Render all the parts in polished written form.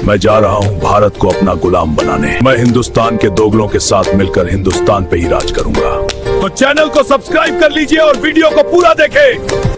मैं जा रहा हूँ भारत को अपना गुलाम बनाने। मैं हिंदुस्तान के दोगलों के साथ मिलकर हिंदुस्तान पे ही राज करूंगा। तो चैनल को सब्सक्राइब कर लीजिए और वीडियो को पूरा देखें।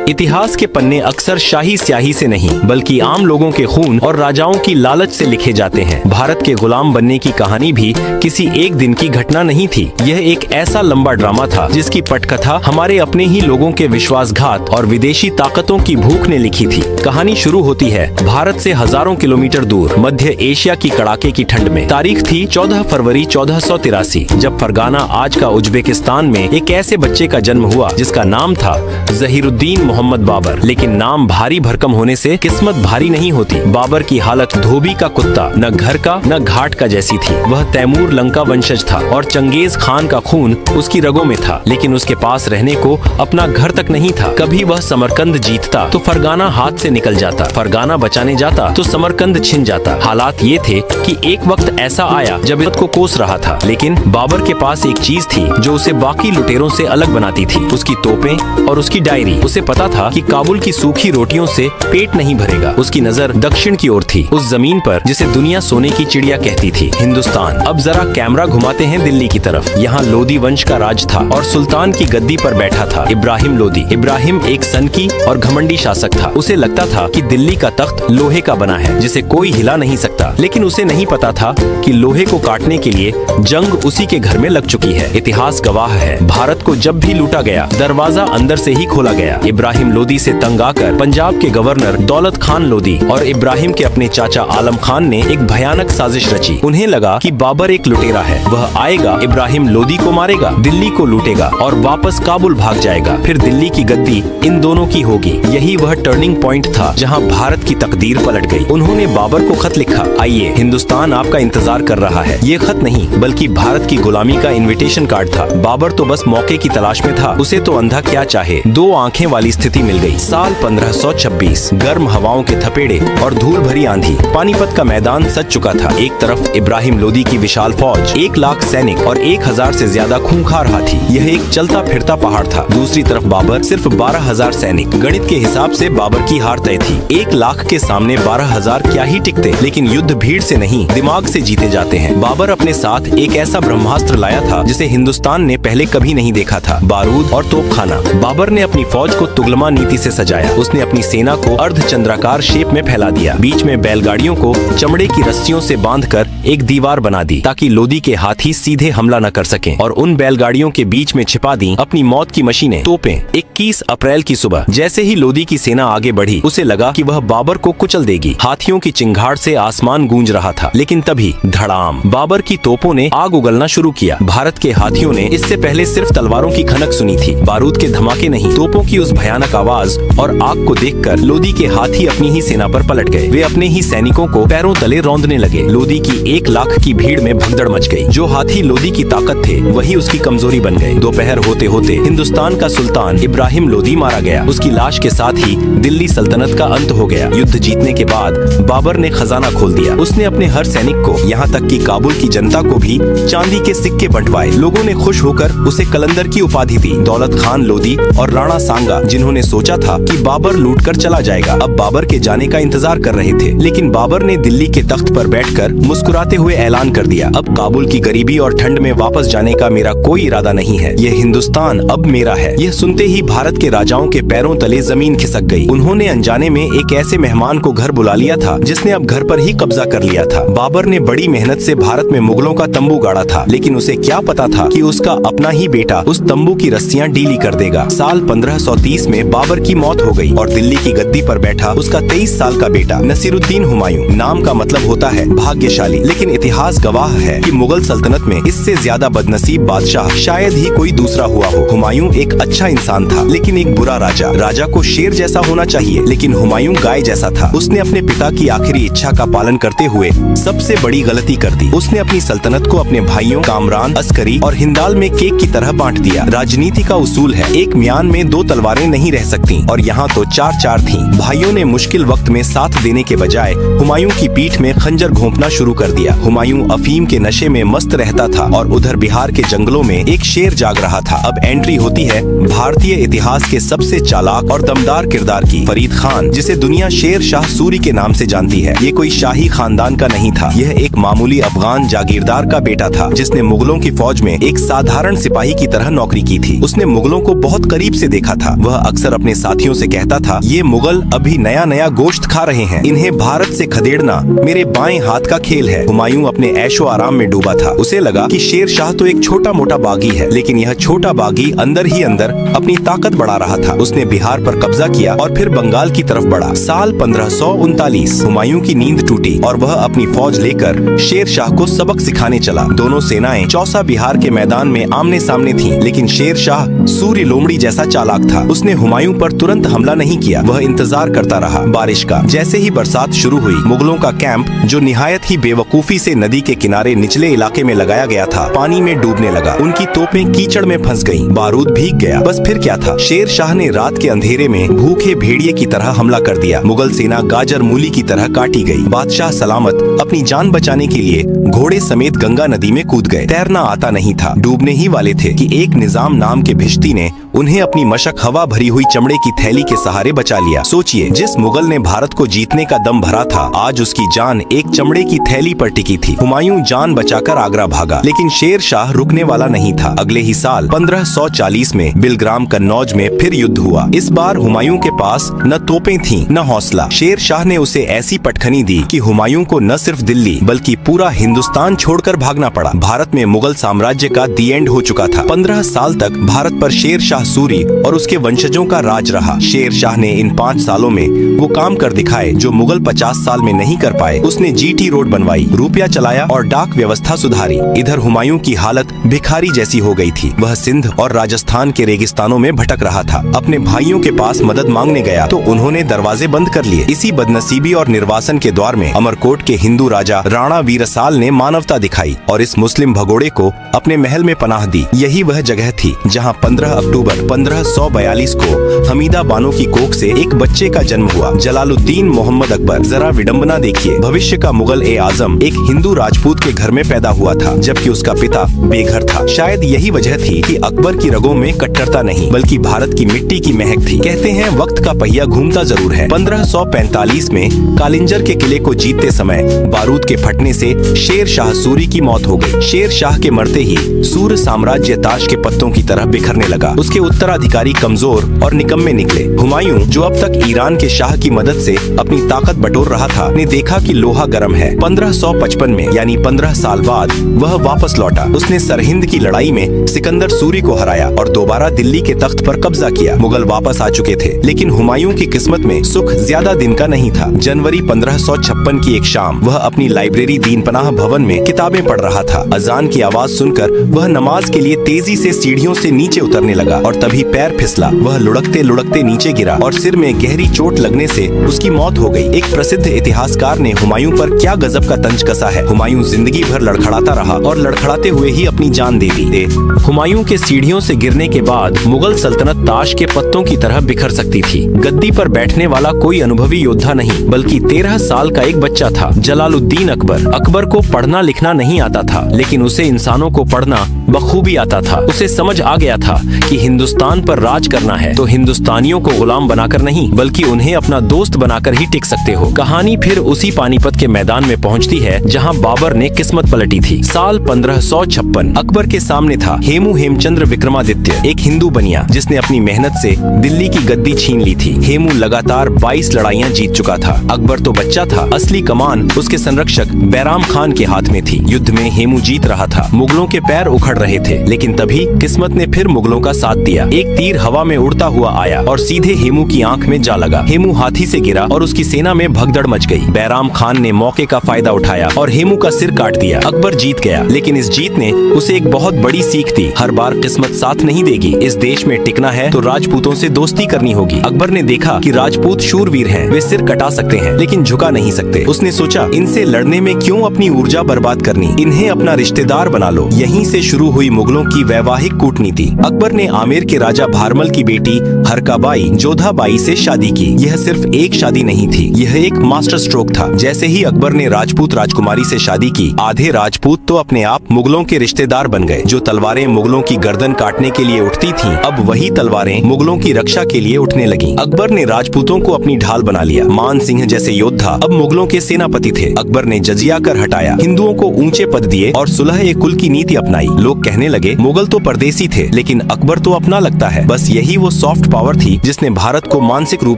इतिहास के पन्ने अक्सर शाही स्याही से नहीं बल्कि आम लोगों के खून और राजाओं की लालच से लिखे जाते हैं। भारत के गुलाम बनने की कहानी भी किसी एक दिन की घटना नहीं थी। यह एक ऐसा लंबा ड्रामा था जिसकी पटकथा हमारे अपने ही लोगों के विश्वासघात और विदेशी ताकतों की भूख ने लिखी थी। कहानी शुरू होती है भारत से हजारों किलोमीटर दूर मध्य एशिया की कड़ाके की ठंड में। तारीख थी 14 फरवरी 1483 जब फरगाना आज का उज्बेकिस्तान में एक ऐसे बच्चे का जन्म हुआ जिसका नाम था जहीरुद्दीन मोहम्मद बाबर। लेकिन नाम भारी भरकम होने से किस्मत भारी नहीं होती। बाबर की हालत धोबी का कुत्ता, न घर का न घाट का जैसी थी। वह तैमूर लंका वंशज था और चंगेज खान का खून उसकी रगों में था, लेकिन उसके पास रहने को अपना घर तक नहीं था। कभी वह समरकंद जीतता तो फरगाना हाथ से निकल जाता, फरगाना बचाने जाता तो समरकंद छिन जाता। हालात ये थे कि एक वक्त ऐसा आया जब इल्मत को कोस रहा था, लेकिन बाबर के पास एक चीज थी जो उसे बाकी लुटेरों से अलग बनाती थी, उसकी तोपें और उसकी डायरी। उसे पता था कि काबुल की सूखी रोटियों से पेट नहीं भरेगा। उसकी नजर दक्षिण की ओर थी, उस जमीन पर जिसे दुनिया सोने की चिड़िया कहती थी, हिंदुस्तान। अब जरा कैमरा घुमाते हैं दिल्ली की तरफ। यहाँ लोदी वंश का राज था और सुल्तान की गद्दी पर बैठा था इब्राहिम लोदी। इब्राहिम एक सनकी और घमंडी शासक था। उसे लगता था कि दिल्ली का तख्त लोहे का बना है जिसे कोई हिला नहीं सकता, लेकिन उसे नहीं पता था कि लोहे को काटने के लिए जंग उसी के घर में लग चुकी है। इतिहास गवाह है, भारत को जब भी लूटा गया दरवाजा अंदर से ही खोला गया। इब्राहिम लोदी से तंग आकर पंजाब के गवर्नर दौलत खान लोदी और इब्राहिम के अपने चाचा आलम खान ने एक भयानक साजिश रची। उन्हें लगा कि बाबर एक लुटेरा है, वह आएगा, इब्राहिम लोदी को मारेगा, दिल्ली को लूटेगा और वापस काबुल भाग जाएगा। फिर दिल्ली की गद्दी इन दोनों की होगी। यही वह टर्निंग पॉइंट था जहां भारत की तकदीर पलट गई। उन्होंने बाबर को खत लिखा, आइए हिंदुस्तान आपका इंतजार कर रहा है। ये खत नहीं बल्कि भारत की गुलामी का इन्विटेशन कार्ड था। बाबर तो बस मौके की तलाश में था। उसे तो अंधा क्या चाहे, दो आंखें वाली स्थिति मिल गई। साल 1526, गर्म हवाओं के थपेड़े और धूल भरी आंधी। पानीपत का मैदान सज चुका था। एक तरफ इब्राहिम लोदी की विशाल फौज, 1 लाख सैनिक और 1000 से ज्यादा खूंखार हाथी। यह एक चलता फिरता पहाड़ था। दूसरी तरफ बाबर, सिर्फ 12000 सैनिक। गणित के हिसाब से बाबर की हार तय थी। 1 लाख के सामने 12000 क्या ही टिकते, लेकिन युद्ध भीड़ से नहीं दिमाग से जीते जाते हैं। बाबर अपने साथ एक ऐसा ब्रह्मास्त्र लाया था जिसे हिंदुस्तान ने पहले कभी नहीं देखा था, बारूद और तोपखाना। बाबर ने अपनी फौज को तुगलमा नीति से सजाया। उसने अपनी सेना को अर्धचंद्राकार शेप में फैला दिया। बीच में बैलगाड़ियों को चमड़े की रस्सियों से बांधकर एक दीवार बना दी ताकि लोदी के हाथी सीधे हमला न कर सकें, और उन बैलगाड़ियों के बीच में छिपा दी अपनी मौत की मशीनें, तोपें। 21 अप्रैल की सुबह जैसे ही लोदी की सेना आगे बढ़ी, उसे लगा कि वह बाबर को कुचल देगी। हाथियों की चिंगाड़ से आसमान गूंज रहा था, लेकिन तभी धड़ाम, बाबर की तोपों ने आग उगलना शुरू किया। भारत के हाथियों ने इससे पहले सिर्फ तलवारों की खनक सुनी थी, बारूद के धमाके नहीं। तोपों की उस भयानक आवाज और आग को देखकर लोदी के हाथी अपनी ही सेना पर पलट गए। वे अपने ही सैनिकों को पैरों तले रौंदने लगे। लोदी की 1 लाख की भीड़ में भगदड़ मच गई। जो हाथी लोदी की ताकत थे वही उसकी कमजोरी बन गए। दोपहर होते होते हिंदुस्तान का सुल्तान इब्राहिम लोदी मारा गया। उसकी लाश के साथ ही दिल्ली सल्तनत का अंत हो गया। युद्ध जीतने के बाद बाबर ने खजाना खोल दिया। उसने अपने हर सैनिक को, यहाँ तक कि काबुल की जनता को भी चांदी के सिक्के बंटवाए। लोगों ने खुश होकर उसे कलंदर की उपाधि दी। दौलत खान लोदी और राणा सांगा, जिन्होंने सोचा था कि बाबर लूटकर चला जाएगा, अब बाबर के जाने का इंतजार कर रहे थे। लेकिन बाबर ने दिल्ली के तख्त पर बैठकर मुस्कुराते हुए ऐलान कर दिया, अब काबुल की गरीबी और ठंड में वापस जाने का मेरा कोई इरादा नहीं है। यह हिंदुस्तान अब मेरा है। यह सुनते ही भारत के राजाओं के पैरों तले जमीन खिसक गई। उन्होंने अनजाने में एक ऐसे मेहमान को घर बुला लिया था जिसने अब घर पर ही कब्जा कर लिया था। बाबर ने बड़ी मेहनत से भारत में मुगलों का तंबू गाड़ा था, लेकिन उसे क्या पता था कि उसका अपना ही बेटा उस तंबू की रस्सियां ढीली कर देगा। साल 1530 में बाबर की मौत हो गई और दिल्ली की गद्दी पर बैठा उसका 23 साल का बेटा नसीरुद्दीन हुमायूं। नाम का मतलब होता है भाग्यशाली, लेकिन इतिहास गवाह है कि मुगल सल्तनत में इससे ज्यादा बदनसीब बादशाह शायद ही कोई दूसरा हुआ हो। हुमायूं एक अच्छा इंसान था, लेकिन एक बुरा राजा। राजा को शेर जैसा होना चाहिए, लेकिन हुमायूं गाय जैसा था। उसने अपने पिता की आखिरी इच्छा का पालन करते हुए सबसे बड़ी गलती कर दी। उसने अपनी सल्तनत को अपने भाइयों कामरान, अस्करी और हिंदाल में केक की तरह बांट दिया। राजनीति का उसूल है, एक म्यान में 2 तलवारें नहीं रह सकती, और यहाँ तो 4-4 थीं। भाइयों ने मुश्किल वक्त में साथ देने के बजाय हुमायूं की पीठ में खंजर घोंपना शुरू कर दिया। हुमायूं अफीम के नशे में मस्त रहता था और उधर बिहार के जंगलों में एक शेर जाग रहा था। अब एंट्री होती है भारतीय इतिहास के सबसे चालाक और दमदार किरदार की, फरीद खान, जिसे दुनिया शेर शाह सूरी के नाम से जानती है। ये कोई शाही खानदान का नहीं था, यह एक मामूली अफगान जागीरदार का बेटा था जिसने मुगलों की फौज में एक साधारण सिपाही की तरह नौकरी की थी। उसने मुगलों को बहुत करीब से देखा था। वह अक्सर अपने साथियों से कहता था, ये मुगल अभी नया नया गोश्त खा रहे हैं, इन्हें भारत से खदेड़ना मेरे बाएं हाथ का खेल है। हुमायूं अपने ऐशो आराम में डूबा था। उसे लगा कि शेर शाह तो एक छोटा मोटा बागी है, लेकिन यह छोटा बागी अंदर ही अंदर अपनी ताकत बढ़ा रहा था। उसने बिहार पर कब्जा किया और फिर बंगाल की तरफ बढ़ा। साल 1539 हुमायूं की नींद टूटी और वह अपनी फौज लेकर शेर शाह को सबक सिखाने चला। दोनों सेनाएं चौसा बिहार के मैदान में आमने सामने थीं, लेकिन शेर शाह सूर्य लोमड़ी जैसा चालाक था। उसने हुमायूं पर तुरंत हमला नहीं किया, वह इंतजार करता रहा बारिश का। जैसे ही बरसात शुरू हुई, मुगलों का कैंप, जो निहायत ही बेवकूफी से नदी के किनारे निचले इलाके में लगाया गया था, पानी में डूबने लगा। उनकी तोपें कीचड़ में फंस गईं, बारूद भीग गया। बस फिर क्या था, शेर शाह ने रात के अंधेरे में भूखे भेड़िए की तरह हमला कर दिया। मुगल सेना गाजर मूली की तरह काटी गई। बादशाह सलामत अपनी जान बचाने के लिए घोड़े समेत गंगा नदी में कूद गए। तैरना आता नहीं था, डूबने ही वाले थे कि एक निजाम नाम के भिश्ती ने उन्हें अपनी मशक हवा भरी हुई चमड़े की थैली के सहारे बचा लिया। सोचिए, जिस मुगल ने भारत को जीतने का दम भरा था, आज उसकी जान एक चमड़े की थैली पर टिकी थी। हुमायूं जान बचाकर आगरा भागा, लेकिन शेर शाह रुकने वाला नहीं था। अगले ही साल 1540 में बिलग्राम कन्नौज में फिर युद्ध हुआ। इस बार हुमायूं के पास न तोपें थीं न हौसला। शेर शाह ने उसे ऐसी पटखनी दी कि हुमायूं को न सिर्फ दिल्ली बल्कि पूरा हिंदुस्तान छोड़कर भागना पड़ा। भारत में मुगल साम्राज्य का दी एंड हो चुका था। 15 साल तक भारत पर शेर शाह सूरी और उसके वंशजों का राज रहा। शेर शाह ने इन 5 सालों में वो काम कर दिखाए जो मुगल 50 साल में नहीं कर पाए। उसने जीटी रोड बनवाई, रुपया चलाया और डाक व्यवस्था सुधारी। इधर हुमायूं की हालत भिखारी जैसी हो गई थी। वह सिंध और राजस्थान के रेगिस्तानों में भटक रहा था। अपने भाइयों के पास मदद मांगने गया तो उन्होंने दरवाजे बंद कर लिए। इसी बदनसीबी और निर्वासन के द्वार में अमरकोट के हिंदू राजा राणा वीरसाल ने मानवता दिखाई और इस मुस्लिम भगोड़े को अपने महल में पनाह दी। यही वह जगह थी जहां 15 अक्टूबर 1542 को हमीदा बानो की कोख से एक बच्चे का जन्म हुआ, जलालुद्दीन मोहम्मद अकबर। जरा विडंबना देखिए, भविष्य का मुगल ए आजम एक हिंदू राजपूत के घर में पैदा हुआ था, जबकि उसका पिता बेघर था। शायद यही वजह थी कि अकबर की रगों में कट्टरता नहीं बल्कि भारत की मिट्टी की महक थी। कहते हैं वक्त का पहिया घूमता जरूर है। 1545 में कालिंजर के किले को जीतते समय बारूद के फटने से शेर शाह सूरी की मौत हो गई। शेर शाह के मरते ही सूर्य साम्राज्य ताश के पत्तों की तरह बिखरने लगा। उसके उत्तराधिकारी कमजोर और निकम्मे निकले। हुमायूं, जो अब तक ईरान के शाह की मदद से अपनी ताकत बटोर रहा था, ने देखा कि लोहा गर्म है। 1555 में यानी 15 साल बाद वह वापस लौटा। उसने सरहिंद की लड़ाई में सिकंदर सूरी को हराया और दोबारा दिल्ली के तख्त पर कब्जा किया। मुगल वापस आ चुके थे, लेकिन हुमायूं की किस्मत में सुख ज्यादा दिन का नहीं था। जनवरी 1556 की एक शाम वह अपनी लाइब्रेरी दीनपनाह भवन में किताबें पढ़ रहा था। अजान की आवाज सुनकर वह नमाज के लिए तेजी से सीढ़ियों से नीचे उतरने लगा और तभी पैर फिसला। वह लुढ़कते लुढ़कते नीचे गिरा और सिर में गहरी चोट लगने से उसकी मौत हो गई। एक प्रसिद्ध इतिहासकार ने हुमायूं पर क्या गजब का तंज कसा है। हुमायूं जिंदगी भर लड़खड़ाता रहा और लड़खड़ाते हुए ही अपनी जान दे दी। हुमायूं के सीढ़ियों से गिरने के बाद मुगल सल्तनत ताश के पत्तों की तरह बिखर सकती थी। गद्दी पर बैठने वाला कोई अनुभवी योद्धा नहीं बल्कि 13 साल का एक बच्चा था, जलालुद्दीन अकबर। अकबर को पढ़ना लिखना नहीं आता था, लेकिन उसे इंसानों को पढ़ना बखूबी आता था। उसे समझ आ गया था कि हिंदुस्तान पर राज करना है तो हिंदुस्तानियों को गुलाम बनाकर नहीं बल्कि उन्हें अपना दोस्त बनाकर ही टिक सकते हो। कहानी फिर उसी पानीपत के मैदान में पहुंचती है जहां बाबर ने किस्मत पलटी थी। साल 1556 अकबर के सामने था हेमू हेमचंद्र विक्रमादित्य, एक हिंदू बनिया जिसने अपनी मेहनत से दिल्ली की गद्दी छीन ली थी। हेमू लगातार 22 लड़ाइयां जीत चुका था। अकबर तो बच्चा था, असली कमान उसके संरक्षक बैराम खान के हाथ में थी। युद्ध में हेमू जीत रहा था, मुगलों के पैर उखड़ रहे थे, लेकिन तभी किस्मत ने फिर मुगलों का साथ दिया। एक तीर हवा में उड़ता हुआ आया और सीधे हेमू की आंख में जा लगा। हेमू हाथी से गिरा और उसकी सेना में भगदड़ मच गई। बैराम खान ने मौके का फायदा उठाया और हेमू का सिर काट दिया। अकबर जीत गया, लेकिन इस जीत ने उसे एक बहुत बड़ी सीख दी। हर बार किस्मत साथ नहीं देगी। इस देश में टिकना है तो राजपूतों से दोस्ती करनी होगी। अकबर ने देखा कि राजपूत शूरवीर हैं, वे सिर कटा सकते हैं लेकिन झुका नहीं सकते। उसने सोचा, इनसे लड़ने में क्यों अपनी ऊर्जा बर्बाद करनी, इन्हें अपना रिश्तेदार बना लो। यहीं से शुरू हुई मुगलों की वैवाहिक कूटनीति। अकबर ने आमिर अजमेर के राजा भारमल की बेटी हरकाबाई जोधाबाई से शादी की। यह सिर्फ एक शादी नहीं थी, यह एक मास्टर स्ट्रोक था। जैसे ही अकबर ने राजपूत राजकुमारी से शादी की, आधे राजपूत तो अपने आप मुगलों के रिश्तेदार बन गए। जो तलवारें मुगलों की गर्दन काटने के लिए उठती थीं, अब वही तलवारें मुगलों की रक्षा के लिए उठने लगीं। अकबर ने राजपूतों को अपनी ढाल बना लिया। मान सिंह जैसे योद्धा अब मुगलों के सेनापति थे। अकबर ने जजिया कर हटाया, हिंदुओं को ऊंचे पद दिए और सुलह ए कुल की नीति अपनाई। लोग कहने लगे मुगल तो परदेसी थे, लेकिन अकबर तो अपना लगता है। बस यही वो सॉफ्ट पावर थी जिसने भारत को मानसिक रूप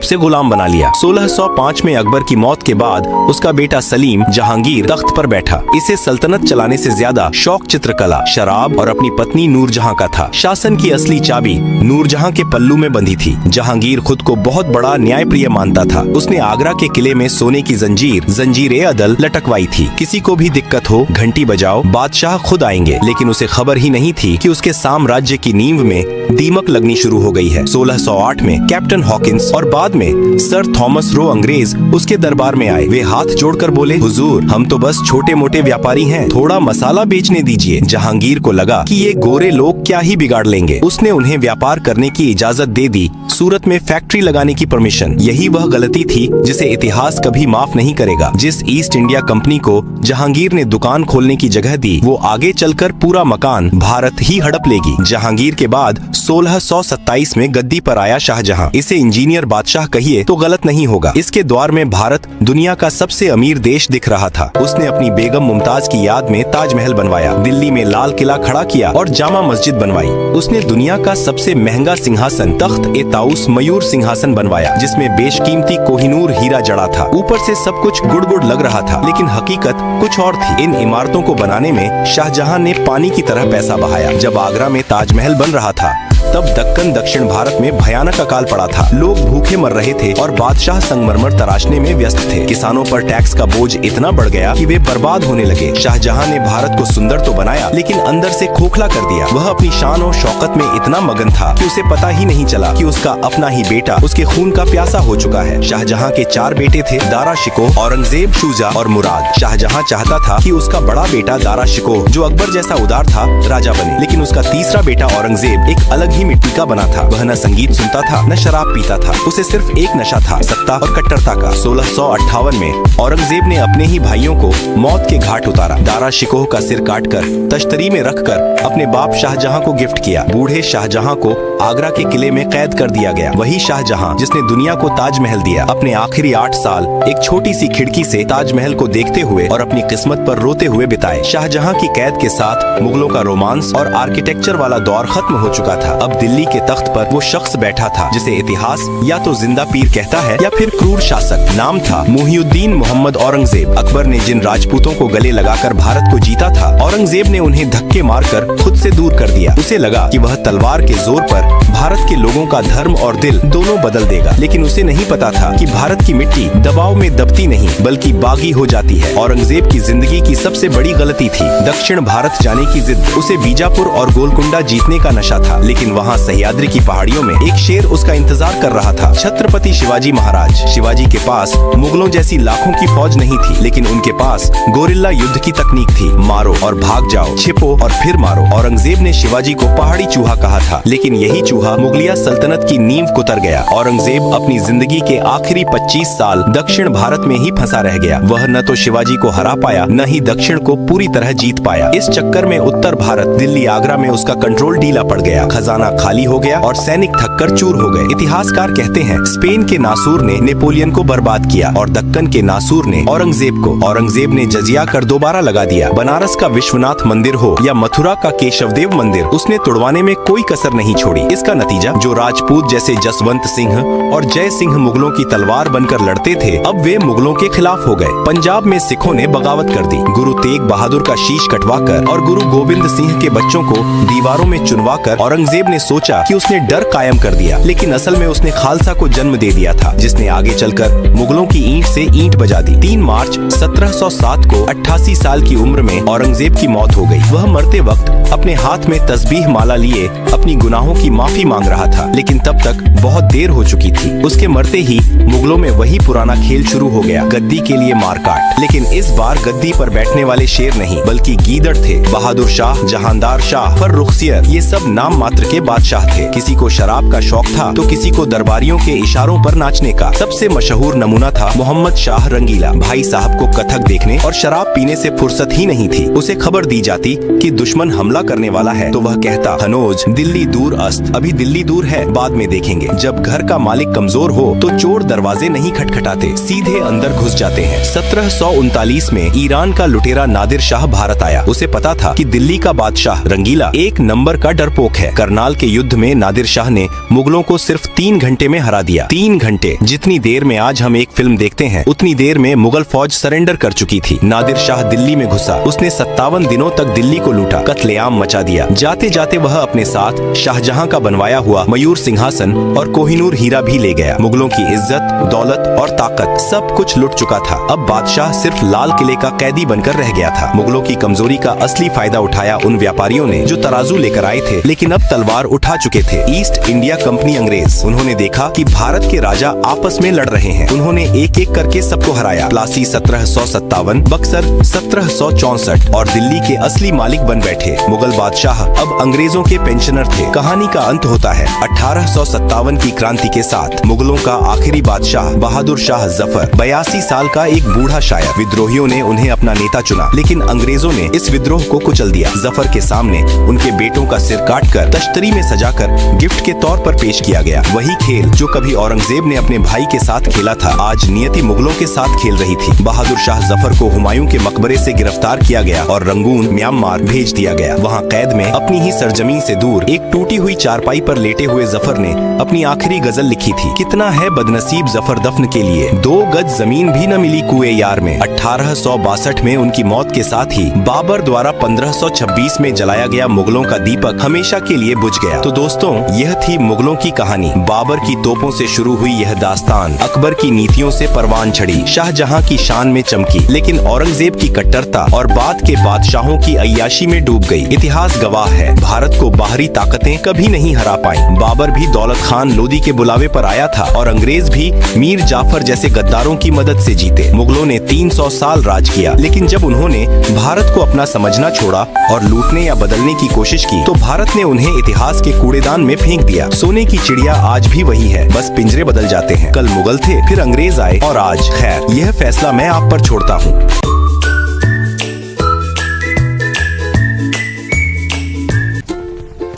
से गुलाम बना लिया। 1605 में अकबर की मौत के बाद उसका बेटा सलीम जहांगीर तख्त पर बैठा। इसे सल्तनत चलाने से ज्यादा शौक चित्रकला, शराब और अपनी पत्नी नूरजहां का था। शासन की असली चाबी नूरजहां के पल्लू में बंधी थी। जहांगीर खुद को बहुत बड़ा न्यायप्रिय मानता था। उसने आगरा के किले में सोने की जंजीर-ए अदल लटकवाई थी। किसी को भी दिक्कत हो, घंटी बजाओ, बादशाह खुद आएंगे। लेकिन उसे खबर ही नहीं थी कि उसके साम्राज्य की नींव में दीमक लगनी शुरू हो गई है। 1608 में कैप्टन हॉकिंस और बाद में सर थॉमस रो अंग्रेज उसके दरबार में आए। वे हाथ जोड़कर बोले, हुजूर, हम तो बस छोटे मोटे व्यापारी हैं, थोड़ा मसाला बेचने दीजिए। जहांगीर को लगा कि ये गोरे लोग क्या ही बिगाड़ लेंगे। उसने उन्हें व्यापार करने की इजाजत दे दी, सूरत में फैक्ट्री लगाने की परमिशन। यही वह गलती थी जिसे इतिहास कभी माफ नहीं करेगा। जिस ईस्ट इंडिया कंपनी को जहांगीर ने दुकान खोलने की जगह दी, वो आगे चलकर पूरा मकान भारत ही हड़प लेगी। जहांगीर के बाद 1627 में गद्दी पर आया शाहजहां। इसे इंजीनियर बादशाह कहिए तो गलत नहीं होगा। इसके द्वार में भारत दुनिया का सबसे अमीर देश दिख रहा था। उसने अपनी बेगम मुमताज की याद में ताजमहल बनवाया, दिल्ली में लाल किला खड़ा किया और जामा मस्जिद बनवाई। उसने दुनिया का सबसे महंगा सिंहासन तख्त-ए-ताउस मयूर सिंहासन बनवाया, जिसमें बेशकीमती कोहिनूर हीरा जड़ा था। ऊपर से सब कुछ गुड़ लग रहा था, लेकिन हकीकत कुछ और थी। इन इमारतों को बनाने में शाहजहां ने पानी की तरह पैसा बहाया। जब आगरा में ताजमहल बन रहा था, तब दक्कन दक्षिण भारत में भयानक अकाल पड़ा था। लोग भूखे मर रहे थे और बादशाह संगमरमर तराशने में व्यस्त थे। किसानों पर टैक्स का बोझ इतना बढ़ गया कि वे बर्बाद होने लगे। शाहजहां ने भारत को सुंदर तो बनाया, लेकिन अंदर से खोखला कर दिया। वह अपनी शान और शौकत में इतना मगन था कि उसे पता ही नहीं चला कि उसका अपना ही बेटा उसके खून का प्यासा हो चुका है। शाहजहां के 4 बेटे थे, दारा शिकोह, औरंगजेब, शुजा और मुराद। शाहजहां चाहता था कि उसका बड़ा बेटा दारा शिकोह, जो अकबर जैसा उदार था, राजा बने। लेकिन उसका तीसरा बेटा औरंगजेब एक अलग ही मिट्टी का बना था। वह न संगीत सुनता था, न शराब पीता था। उसे सिर्फ एक नशा था, सत्ता और कट्टरता का। 1658 में औरंगजेब ने अपने ही भाइयों को मौत के घाट उतारा। दारा शिकोह का सिर काटकर तश्तरी में रखकर अपने बाप शाहजहां को गिफ्ट किया। बूढ़े शाहजहां को आगरा के किले में कैद कर दिया गया। वही शाहजहां जिसने दुनिया को ताजमहल दिया, अपने आखिरी 8 साल एक छोटी सी खिड़की से ताजमहल को देखते हुए और अपनी किस्मत पर रोते हुए बिताए। शाहजहां की कैद के साथ मुगलों का रोमांस और आर्किटेक्चर वाला दौर खत्म हो चुका था। अब दिल्ली के तख्त पर वो शख्स बैठा था जिसे इतिहास या तो जिंदा पीर कहता है या फिर क्रूर शासक। नाम था मुहिउद्दीन मोहम्मद औरंगजेब। अकबर ने जिन राजपूतों को गले लगाकर भारत को जीता था, औरंगजेब ने उन्हें धक्के मारकर खुद से दूर कर दिया। उसे लगा कि वह तलवार के जोर पर भारत के लोगों का धर्म और दिल दोनों बदल देगा। लेकिन उसे नहीं पता था कि भारत की मिट्टी दबाव में दबती नहीं, बल्कि बागी हो जाती है। औरंगजेब की जिंदगी की सबसे बड़ी गलती थी दक्षिण भारत जाने की जिद। उसे बीजापुर और गोलकुंडा जीतने का नशा था, लेकिन वहाँ सह्याद्री की पहाड़ियों में एक शेर उसका इंतजार कर रहा था, छत्रपति शिवाजी महाराज। शिवाजी के पास मुगलों जैसी लाखों की फौज नहीं थी, लेकिन उनके पास गोरिल्ला युद्ध की तकनीक थी। मारो और भाग जाओ, छिपो और फिर मारो। औरंगजेब ने शिवाजी को पहाड़ी चूहा कहा था, लेकिन यही चूहा मुगलिया सल्तनत की नींव कुतर गया। औरंगजेब अपनी जिंदगी के आखिरी 25 साल दक्षिण भारत में ही फंसा रह गया। वह न तो शिवाजी को हरा पाया, न ही दक्षिण को पूरी तरह जीत पाया। इस चक्कर में उत्तर भारत, दिल्ली, आगरा में उसका कंट्रोल ढीला पड़ गया। खजाना खाली हो गया और सैनिक थककर चूर हो गए। इतिहासकार कहते हैं, स्पेन के नासूर ने नेपोलियन को बर्बाद किया और दक्कन के नासूर ने औरंगजेब को। औरंगजेब ने जजिया कर दोबारा लगा दिया। बनारस का विश्वनाथ मंदिर हो या मथुरा का केशवदेव मंदिर, उसने तुड़वाने में कोई कसर नहीं छोड़ी। इसका नतीजा, जो राजपूत जैसे जसवंत सिंह और जय सिंह मुगलों की तलवार बनकर लड़ते थे, अब वे मुगलों के खिलाफ हो गए। पंजाब में सिखों ने बगावत कर दी। गुरु तेग बहादुर का शीश कटवाकर और गुरु गोविंद सिंह के बच्चों को दीवारों में चुनवाकर औरंगजेब ने सोचा कि उसने डर कायम कर दिया, लेकिन असल में उसने खालसा को जन्म दे दिया था, जिसने आगे चलकर मुगलों की ईंट से ईंट बजा दी। 3 मार्च 1707 को 88 साल की उम्र में औरंगजेब की मौत हो गई। वह मरते वक्त अपने हाथ में तस्बीह माला लिए अपनी गुनाहों की माफी मांग रहा था, लेकिन तब तक बहुत देर हो चुकी थी। उसके मरते ही मुगलों में वही पुराना खेल शुरू हो गया, गद्दी के लिए मारकाट। लेकिन इस बार गद्दी पर बैठने वाले शेर नहीं बल्कि गीदड़ थे। बहादुर शाह, जहांदार शाह, फर्रुखसियर, ये सब नाम मात्र के बादशाह थे। किसी को शराब का शौक था तो किसी को दरबारियों के इशारों पर नाचने का। सबसे मशहूर नमूना था मोहम्मद शाह रंगीला। भाई साहब को कथक देखने और शराब पीने से फुर्सत ही नहीं थी। उसे खबर दी जाती कि दुश्मन हमला करने वाला है तो वह कहता, हनोज दिल्ली दूर अस्त, अभी दिल्ली दूर है, बाद में देखेंगे। जब घर का मालिक कमजोर हो तो चोर दरवाजे नहीं खटखटाते, सीधे अंदर घुस जाते हैं। 1739 में ईरान का लुटेरा नादिर शाह भारत आया। उसे पता था कि दिल्ली का बादशाह रंगीला एक नंबर का डरपोक है। करनाल के युद्ध में नादिर शाह ने मुगलों को सिर्फ 3 घंटे में हरा दिया। 3 घंटे, जितनी देर में आज हम एक फिल्म देखते हैं उतनी देर में मुगल फौज सरेंडर कर चुकी थी। नादिर शाह दिल्ली में घुसा। उसने 57 दिनों तक दिल्ली को लूटा, कत्लेआम मचा दिया। जाते जाते वह अपने साथ शाहजहां का बनवाया हुआ मयूर सिंहासन और कोहिनूर हीरा भी ले गया। मुगलों की इज्जत, दौलत और ताकत सब कुछ लुट चुका था। अब बादशाह सिर्फ लाल किले का कैदी बनकर रह गया था। मुगलों की कमजोरी का असली फायदा उठाया उन व्यापारियों ने जो तराजू लेकर आए थे, लेकिन अब तलवार उठा चुके थे। ईस्ट इंडिया कंपनी अंग्रेज। उन्होंने देखा कि भारत के राजा आपस में लड़ रहे हैं। उन्होंने एक एक करके सबको हराया। प्लासी 1757, बक्सर 1764 और दिल्ली के असली मालिक बन बैठे। मुगल बादशाह अब अंग्रेजों के पेंशनर थे। कहानी का अंत होता है 1857 की क्रांति के साथ। मुगलों का आखिरी बादशाह बहादुर शाह जफर, 82 साल का एक बूढ़ा शायर। विद्रोहियों ने उन्हें अपना नेता चुना, लेकिन अंग्रेजों ने इस विद्रोह को कुचल दिया। जफर के सामने उनके बेटों का सिर काटकर तश्तरी में सजाकर गिफ्ट के तौर पर पेश किया गया। वही खेल जो कभी औरंगजेब ने अपने भाई के साथ खेला था, आज नियति मुगलों के साथ खेल रही थी। बहादुर शाह जफर को हुमायूं के मकबरे से गिरफ्तार किया गया और रंगून म्यांमार भेज दिया गया। वहाँ कैद में अपनी ही सरजमीन से दूर एक टूटी हुई चारपाई पर लेटे हुए जफर ने अपनी आखिरी गजल लिखी थी। कितना है बदनसीब जफर दफन के लिए, 2 गज जमीन भी न मिली कुएं यार में। 1862 में उनकी मौत के साथ ही बाबर द्वारा 1526 में जलाया गया मुगलों का दीपक हमेशा के लिए बुझ गया। तो दोस्तों, यह थी मुगलों की कहानी। बाबर की तोपों से शुरू हुई यह दास्तान अकबर की नीतियों से परवान चढ़ी, शाहजहां की शान में चमकी, लेकिन औरंगजेब की कट्टरता और बाद के बादशाहों की अय्याशी में डूब गई। इतिहास गवाह है, भारत को बाहरी ताकतें कभी नहीं हरा पाई। बाबर भी दौलत खान लोदी के बुलावे पर आया था और अंग्रेज भी मीर जाफर जैसे गद्दारों की मदद से जीते। मुगलों ने 300 साल राज किया, लेकिन जब उन्होंने भारत को अपना समझना छोड़ा और लूटने या बदलने की कोशिश की तो भारत ने उन्हें इतिहास के कूड़ेदान में फेंक दिया। सोने की चिड़िया आज भी वही है, बस पिंजरे बदल जाते हैं। कल मुगल थे, फिर अंग्रेज आए और आज खैर, यह फैसला मैं आप पर छोड़ता हूँ।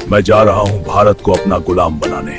मैं जा रहा हूं भारत को अपना गुलाम बनाने।